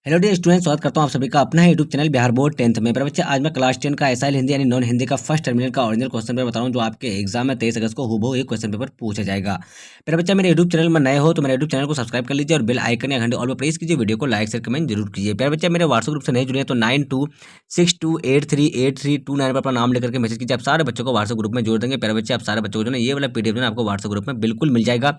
Hello dear student, स्वागत करता हूँ आप सभी का अपना है YouTube channel Bihar board 10th में। मेरे बच्चे आज मैं क्लास 10 का एसआई हिंदी यानी नॉन हिंदी का फर्स्ट टर्मिनल का ओरिजिनल क्वेश्चन पेपर बता रहा हूँ, जो आपके एग्जाम में 23 अगस्त को हूबहू एक क्वेश्चन पेपर पूछा जाएगा। मेरे बच्चा मेरे यूट्यूब चैनल में नए हो तो मेरे यूट्यूब चैनल को सब्सक्राइब कर लीजिए और बेल आइकन या घंटे ऑल पर प्रेस कीजिए। वीडियो को लाइक शेयर कमेंट जरूर कीजिए। मेरे बच्चा मेरे व्हाट्सएप ग्रुप से नहीं जुड़े हैं तो 9262838329 पर अपना नाम लेकर के मैसेज कीजिए। आप सारे बच्चों को व्हाट्सएप ग्रुप में जोड़ देंगे। मेरे बच्चे आप सारे बच्चों को जो है ये वाला पीडीएफ जो है आपको व्हाट्सएप ग्रुप में बिल्कुल मिल जाएगा।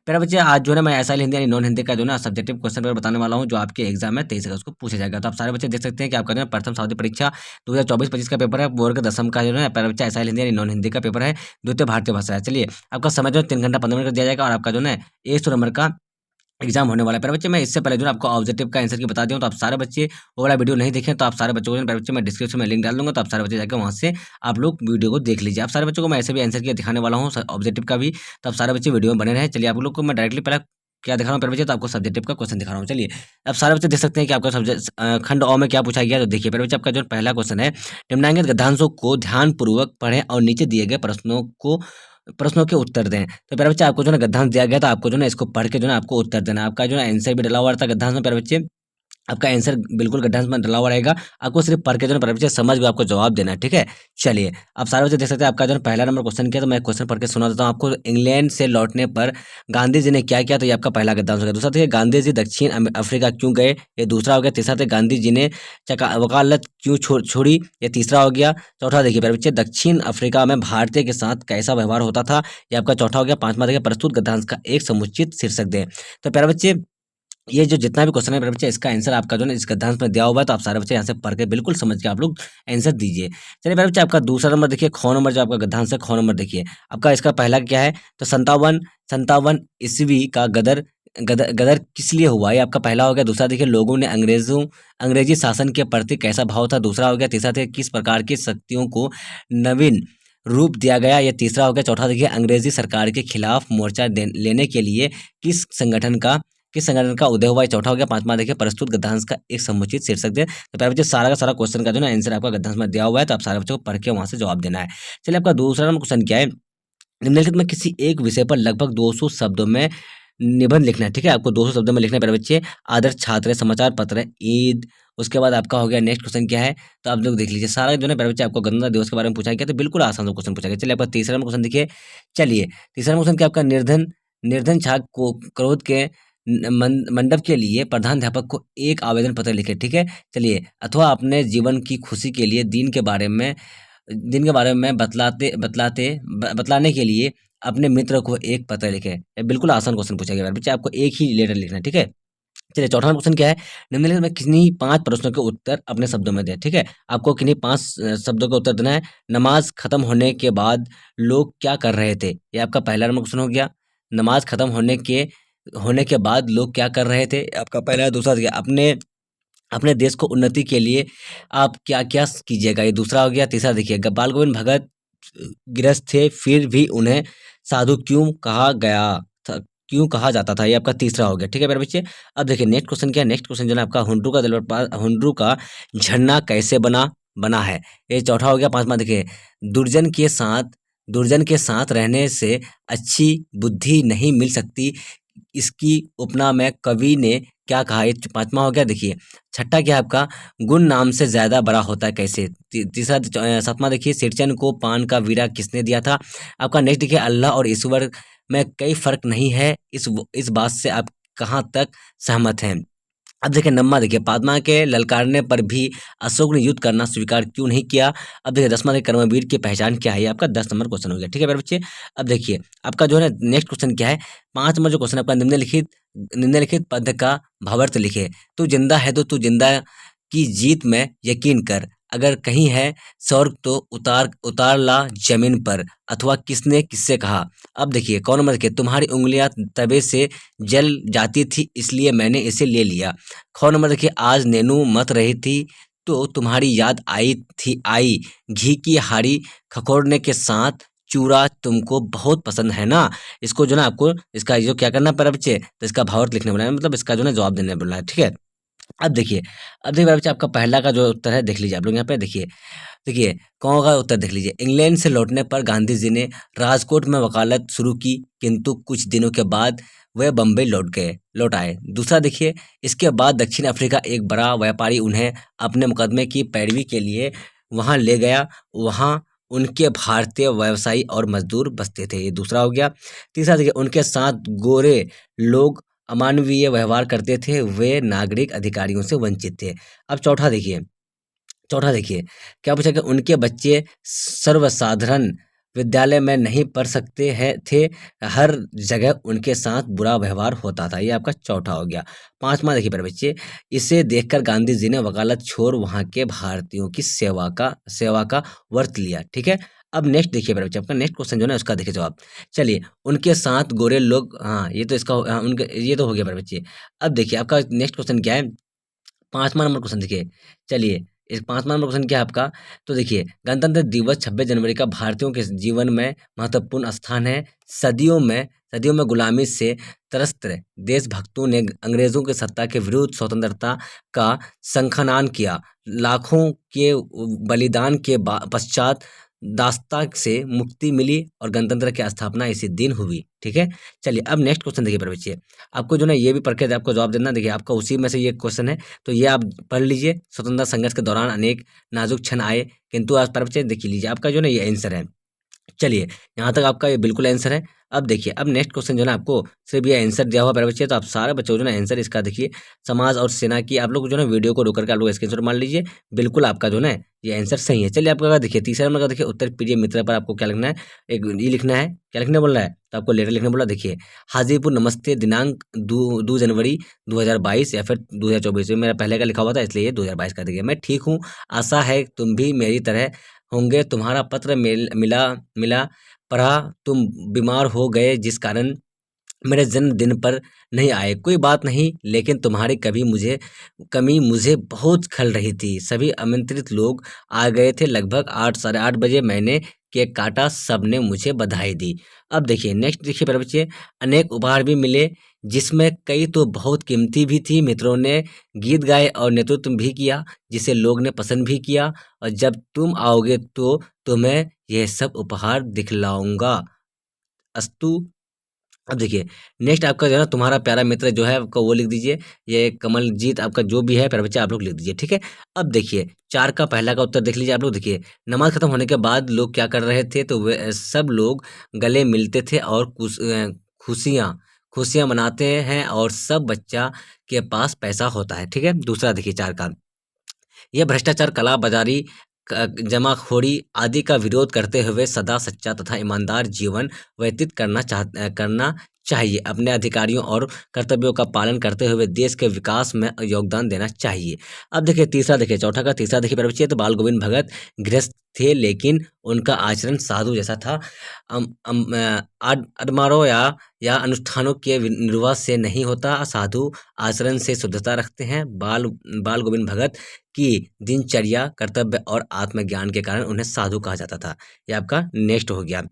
मेरे बच्चे आज जो है मैं एसआई हिंदी यानी नॉन हिंदी का जो है सब्जेक्टिव क्वेश्चन पेपर बताने वाला हूँ, जो आपके एग्जाम में 23 अगस्त को पूछा जाएगा। तो आप सारे बच्चे देख सकते हैं कि आपका जो है प्रथम सावधि परीक्षा 2024-25 का पेपर है। वर्ग दसम का जो है मेरा बच्चा एसआई हिंदी यानी नॉन हिंदी का पेपर है, द्वितीय भारतीय भाषा है। चलिए, आपका समय जो है 3 घंटा 15 मिनट का दिया जाएगा और आपका जो है 100 नंबर का एग्जाम होने वाला है। मेरे बच्चे मैं इससे पहले जो है आपको ऑब्जेक्टिव का आंसर की बता दूं, तो आप सारे बच्चे वो वाला वीडियो नहीं देखें तो आप सारे बच्चों को मेरे बच्चे मैं डिस्क्रिप्शन में लिंक डाल दूंगा, तो आप सारे बच्चे जाकर वहां से आप लोग वीडियो को देख लीजिए। आप सारे बच्चों को मैं ऐसे भी आंसर किया दिखाने वाला हूँ ऑब्जेक्टिव का भी, तो आप सारे बच्चे वीडियो में बने रहे। चलिए, आप लोग को मैं डायरेक्टली पहले क्या दिखा रहा हूँ मेरे बच्चे, तो आपको सब्जेक्टिव का क्वेश्चन दिखा रहा हूँ। चलिए, अब सारे बच्चे देख सकते हैं कि आपका सब्जेक्ट खंड अ में क्या पूछा गया। तो देखिए मेरे बच्चे, आपका जो पहला क्वेश्चन है, निम्नांकित गद्यांशों को ध्यानपूर्वक पढ़ें और नीचे दिए गए प्रश्नों के उत्तर दें। तो मेरे बच्चे आपको जो है गद्यांश दिया गया, तो आपको जो है इसको पढ़ के जो है आपको उत्तर देना है। आपका जो है आंसर भी डला हुआ था गद्यांश में। मेरे बच्चे आपका आंसर बिल्कुल गड्ढा में डला हुआ रहेगा। आपको सिर्फ पढ़ के जो है बच्चे समझ के आपको जवाब देना है, ठीक है। चलिए, आप सारे बच्चे देख सकते हैं आपका जो है पहला नंबर क्वेश्चन किया, तो मैं क्वेश्चन पढ़ के सुना देता हूँ आपको। इंग्लैंड से लौटने पर गांधी जी ने क्या किया, तो ये आपका पहला गद्दांश हो गया। दूसरा देखिए, गांधी जी दक्षिण अफ्रीका क्यों गए, ये दूसरा हो गया। तीसरा थे, गांधी जी ने वकालत क्यों छोड़ी, ये तीसरा हो गया। चौथा देखिए मेरे बच्चे, दक्षिण अफ्रीका में भारतीय के साथ कैसा व्यवहार होता था, ये आपका चौथा हो गया। पांचवा देखिए, प्रस्तुत गद्यांश का एक समुचित शीर्षक दें। तो प्यारे बच्चे, ये जो जितना भी क्वेश्चन है मेरे बच्चे, इसका आंसर आपका जो है इस गद्यांश में दिया हुआ है, तो आप सारे बच्चे यहाँ से पढ़ के बिल्कुल समझ के आप लोग आंसर दीजिए। चलिए मेरे बच्चे, आपका दूसरा नंबर देखिए, ख नंबर जो आपका गद्यांश है, ख नंबर देखिए आपका इसका पहला क्या है, तो 57 ईस्वी का गदर गदर गदर किस लिए हुआ, ये आपका पहला हो गया। दूसरा देखिए, लोगों ने अंग्रेजी शासन के प्रति कैसा भाव था, दूसरा हो गया। तीसरा देखिए, किस प्रकार की शक्तियों को नवीन रूप दिया गया, ये तीसरा हो गया। चौथा देखिए, अंग्रेजी सरकार के खिलाफ मोर्चा लेने के लिए किस संगठन का उदय हुआ, चौथा हो गया। पांचवा देखिए, प्रस्तुत गद्यांश का एक समुचित शीर्षक दे। तो प्यारे बच्चे, सारा का सारा क्वेश्चन का जो है आंसर आपका गद्यांश में दिया हुआ है, तो आप सारे बच्चों को पढ़ के वहां से जवाब देना है। चलिए, आपका दूसरा नंबर क्वेश्चन क्या है, निम्नलिखित में किसी एक विषय पर लगभग 200 शब्दों में निबंध लिखना है, ठीक है। आपको 200 शब्दों में लिखना है प्यारे बच्चे। आदर्श छात्र है, समाचार पत्र है, ईद, उसके बाद आपका हो गया। नेक्स्ट क्वेश्चन क्या है, तो आप लोग देख लीजिए। सारा जो है प्यारे बच्चे आपको गणतंत्र दिवस के बारे में पूछा गया, तो बिल्कुल आसान सा क्वेश्चन पूछा गया। चलिए, आपका तीसरा नंबर क्वेश्चन देखिए। चलिए, तीसरा नंबर क्वेश्चन क्या आपका, निर्धन छात्र को क्रोध के मंडप के लिए प्रधानाध्यापक को एक आवेदन पत्र लिखे, ठीक है। चलिए, अथवा अपने जीवन की खुशी के लिए दिन के बारे में बतलाने के लिए अपने मित्र को एक पत्र लिखे। ये बिल्कुल आसान क्वेश्चन पूछा गया बच्चे, आपको एक ही लेटर लिखना है, ठीक है। चलिए, चौथा क्वेश्चन क्या है, निम्नलिखित में किन्हीं 5 प्रश्नों के उत्तर अपने शब्दों में दें, ठीक है। आपको किन्हीं 5 शब्दों का उत्तर देना है। नमाज खत्म होने के बाद लोग क्या कर रहे थे, ये आपका पहला नंबर क्वेश्चन हो गया। नमाज खत्म होने के बाद लोग क्या कर रहे थे, आपका पहला। दूसरा हो गया, अपने अपने देश को उन्नति के लिए आप क्या-क्या कीजिएगा, ये दूसरा हो गया। तीसरा देखिए, बाल गोविंद भगत गृहस्थ थे, फिर भी उन्हें साधु क्यों कहा जाता था, ये आपका तीसरा हो गया, ठीक है मेरे बच्चे। अब देखिए नेक्स्ट क्वेश्चन क्या है, नेक्स्ट क्वेश्चन जो है आपका, हुंड्रू का झरना कैसे बना है, ये चौथा हो गया। पांचवा देखिए, दुर्जन के साथ दुर्जन के साथ रहने से अच्छी बुद्धि नहीं मिल सकती, इसकी उपमा में कवि ने क्या कहा, ये पांचवा हो गया। देखिए, छठा क्या है आपका, गुण नाम से ज्यादा बड़ा होता है कैसे। तीसरा सातवां देखिए, सिरचन को पान का वीरा किसने दिया था। आपका नेक्स्ट देखिए, अल्लाह और ईश्वर में कई फर्क नहीं है, इस बात से आप कहाँ तक सहमत हैं। अब देखिए नम्मा देखिए, पादमा के ललकारने पर भी अशोक ने युद्ध करना स्वीकार क्यों नहीं किया। अब देखिए 10वां देखिए, कर्मवीर की पहचान क्या है, ये आपका 10 नंबर क्वेश्चन हो गया, ठीक है मेरे बच्चे। अब देखिए आपका जो है नेक्स्ट क्वेश्चन क्या है, 5 नंबर जो क्वेश्चन आपका, निम्नलिखित पद का भावार्थ लिखे। तू जिंदा है तो तू जिंदा की जीत में यकीन कर, अगर कहीं है स्वर्ग तो उतार ला जमीन पर, अथवा किसने किससे कहा। अब देखिए कौन नंबर देखिए, तुम्हारी उंगलियां तवे से जल जाती थी इसलिए मैंने इसे ले लिया। ख नंबर देखिए, आज नैनू मत रही थी तो तुम्हारी याद आई, घी की हाड़ी खखोरने के साथ चूरा तुमको बहुत पसंद है ना। इसको जो ना आपको इसका जो क्या करना है बच्चे, तो इसका भावार्थ लिखने बोला है, मतलब इसका जो ना जवाब देने बोला है, ठीक है। अब देखिए अब देखिए मेरे बच्चे, आपका पहला का जो उत्तर है देख लीजिए आप लोग यहाँ पे देखिए। देखिए, कौन का उत्तर देख लीजिए। इंग्लैंड से लौटने पर गांधी जी ने राजकोट में वकालत शुरू की, किंतु कुछ दिनों के बाद वह बम्बई लौट आए। दूसरा देखिए, इसके बाद दक्षिण अफ्रीका एक बड़ा व्यापारी उन्हें अपने मुकदमे की पैरवी के लिए वहां ले गया। वहां उनके भारतीय व्यवसायी और मजदूर बसते थे। ये दूसरा हो गया। तीसरा देखिए, उनके साथ गोरे लोग अमानवीय व्यवहार करते थे, वे नागरिक अधिकारियों से वंचित थे। अब चौथा देखिए क्या पूछा कि उनके बच्चे सर्वसाधारण विद्यालय में नहीं पढ़ सकते हैं थे, हर जगह उनके साथ बुरा व्यवहार होता था। ये आपका चौथा हो गया। पांचवा देखिए मेरे बच्चे, इसे देखकर गांधी जी ने वकालत छोड़ वहां के भारतीयों की सेवा का व्रत लिया। ठीक है। अब नेक्स्ट देखिए मेरे बच्चे, आपका नेक्स्ट क्वेश्चन जो है ना उसका देखिए जवाब। चलिए, उनके साथ गोरे लोग, हाँ ये तो इसका उनके ये तो हो गया मेरे बच्चे। अब देखिए आपका नेक्स्ट क्वेश्चन क्या है। 5वां नंबर क्वेश्चन देखिए। चलिए, इस 5वां नंबर क्वेश्चन क्या है आपका? तो देखिए, गणतंत्र दिवस 26 जनवरी का भारतीयों के जीवन में महत्वपूर्ण स्थान है। सदियों में गुलामी से त्रस्त देशभक्तों ने अंग्रेजों की सत्ता के विरुद्ध स्वतंत्रता का संखनान किया। लाखों के बलिदान के पश्चात दास्ता से मुक्ति मिली और गणतंत्र की स्थापना इसी दिन हुई। ठीक है। चलिए, अब नेक्स्ट क्वेश्चन देखिए मेरे बच्चे। आपको जो ना ये भी पढ़ के आपको जवाब देना। देखिए, आपका उसी में से ये क्वेश्चन है, तो ये आप पढ़ लीजिए। स्वतंत्रता संघर्ष के दौरान अनेक नाजुक क्षण आए, किंतु आज पर बच्चे देख लीजिए, आपका जो ना ये आंसर है। चलिए, यहाँ तक आपका ये बिल्कुल आंसर है। अब देखिए, अब नेक्स्ट क्वेश्चन जो है ना आपको सिर्फ ये आंसर दिया हुआ है मेरे बच्चे, तो आप सारे बच्चों को जो ना आंसर इसका देखिए। समाज और सेना की आप लोग जो ना वीडियो को रोक करके आप लोग स्क्रीनशॉट मार लीजिए। बिल्कुल आपका जो ना ये आंसर सही है। चलिए, आपका देखिए तीसरा नंबर का देखिए, उत्तर प्रिय मित्र पर आपको क्या लिखना है। एक ये लिखना है, क्या लिखने बोल रहा है, तो आपको लेटर लिखने बोला। देखिए, हाजीपुर नमस्ते, दिनांक 2 जनवरी 2022 या फिर 2024। मेरा पहले का लिखा हुआ था इसलिए ये 2022 का। देखिए, मैं ठीक हूँ, आशा है तुम भी मेरी तरह होंगे। तुम्हारा पत्र मिला मिला पढ़ा, तुम बीमार हो गए जिस कारण मेरे जन्मदिन पर नहीं आए। कोई बात नहीं, लेकिन तुम्हारी कमी मुझे बहुत खल रही थी। सभी आमंत्रित लोग आ गए थे। लगभग 8 साढ़े 8 बजे मैंने केक काटा, सबने मुझे बधाई दी। अब देखिए नेक्स्ट देखिए मेरे बच्चे, अनेक उपहार भी मिले, जिसमें कई तो बहुत कीमती भी थी। मित्रों ने गीत गाए और नेतृत्व भी किया, जिसे लोग ने पसंद भी किया। और जब तुम आओगे तो तुम्हें यह सब उपहार दिखलाऊंगा। अस्तु। अब देखिए, नेक्स्ट आपका जो है ना, तुम्हारा प्यारा मित्र जो है आपका वो लिख दीजिए। ये कमलजीत आपका जो भी है प्यारे बच्चे आप लोग लिख दीजिए। ठीक है। अब देखिए, 4 का पहला का उत्तर देख लीजिए आप लोग। देखिए, नमाज खत्म होने के बाद लोग क्या कर रहे थे, तो वे सब लोग गले मिलते थे और खुशियाँ खुशियाँ मनाते हैं, और सब बच्चा के पास पैसा होता है। ठीक है। दूसरा देखिए 4 का, यह भ्रष्टाचार, काला बाजारी, जमाखोरी आदि का विरोध करते हुए सदा सच्चा तथा ईमानदार जीवन व्यतीत करना चाहिए। अपने अधिकारियों और कर्तव्यों का पालन करते हुए देश के विकास में योगदान देना चाहिए। अब देखिए तीसरा, देखिए चौथा का तीसरा देखिए मेरे बच्चे, तो बाल गोविंद भगत गृहस्थ थे, लेकिन उनका आचरण साधु जैसा था। अडमारो या अनुष्ठानों के निर्वाह से नहीं होता। साधु आचरण से शुद्धता रखते हैं। बाल गोविंद भगत की दिनचर्या, कर्तव्य और आत्मज्ञान के कारण उन्हें साधु कहा जाता था। ये आपका नेक्स्ट हो गया।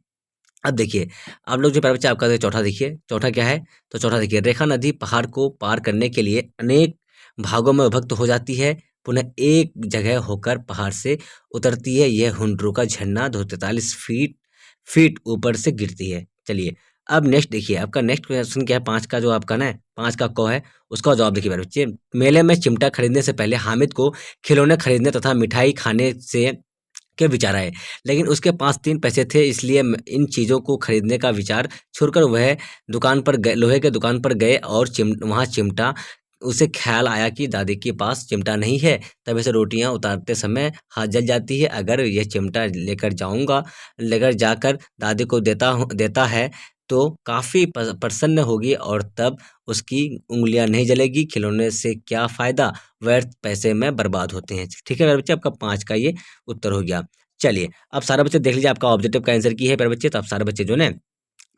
अब देखिए, आप लोग जो प्यारे बच्चे आपका चौथा देखिए, चौथा क्या है, तो चौथा देखिए, रेखा नदी पहाड़ को पार करने के लिए अनेक भागों में विभक्त हो जाती है, पुनः एक जगह होकर पहाड़ से उतरती है। यह हुंड्रू का झरना 243 फीट ऊपर से गिरती है। चलिए, अब नेक्स्ट देखिए, आपका नेक्स्ट क्वेश्चन क्या है, 5 का जो आपका ना 5 का क है, उसका जवाब देखिए मेरे बच्चे। मेले में चिमटा खरीदने से पहले हामिद को खिलौने खरीदने तथा मिठाई खाने से के विचार आए, लेकिन उसके पास 3 पैसे थे, इसलिए इन चीज़ों को खरीदने का विचार छोड़कर वह लोहे के दुकान पर गए और वहाँ चिमटा, उसे ख्याल आया कि दादी के पास चिमटा नहीं है, तब ऐसे रोटियां उतारते समय हाथ जल जाती है। अगर यह चिमटा लेकर जाकर दादी को देता है तो काफ़ी प्रसन्न होगी, और तब उसकी उंगलियां नहीं जलेगी। खिलौने से क्या फ़ायदा, व्यर्थ पैसे में बर्बाद होते हैं। ठीक है मेरे बच्चे, आपका 5 का ये उत्तर हो गया। चलिए, अब सारे बच्चे देख लीजिए, आपका ऑब्जेक्टिव का आंसर की है मेरे बच्चे, तो आप सारे बच्चे जो है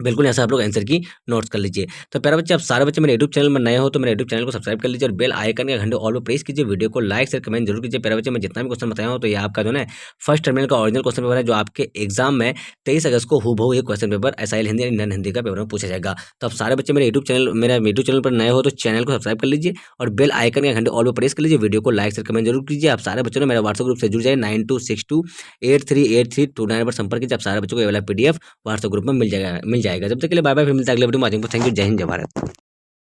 बिल्कुल यहाँ से आप लोग आंसर की नोट्स कर लीजिए। तो प्यारे बच्चे, आप सारे बच्चे मेरे यूट्यूब चैनल में नए हो तो मेरे यूट्यूब चैनल को सब्सक्राइब कर लीजिए और बेल आइकन के घंटे ऑल पे प्रेस कीजिए। वीडियो को लाइक शेयर कमेंट जरूर कीजिए। प्यारे बच्चे, मैं जितना भी क्वेश्चन बताया हूँ तो ये आपका जो है फर्स्ट टर्मिनल का ओरिजिनल क्वेश्चन पेपर है, जो आपके एग्जाम में 23 अगस्त को हूबहू ये क्वेश्चन पेपर एसआईएल हिंदी यानी नॉन हिंदी का पेपर में पूछा जाएगा। तो आप सारे बच्चे मेरे यूट्यूब चैनल पर नए हो तो चैनल को सब्सक्राइब कर लीजिए और बेल आइकन के घंटे ऑल पे प्रेस कर लीजिए। वीडियो को लाइक शेयर कमेंट जरूर कीजिए। आप सारे बच्चों ने मेरा व्हाट्सएप ग्रुप से जुड़ जाए 9262838329 पर संपर्क कीजिए। आप सारे बच्चों को ये वाला PDF व्हाट्सएप ग्रुप में मिल जाएगा। जब तक के लिए बाय बाय, फिर मिलता है अगले वीडियो में। Thank you. जय हिंद, जय भारत।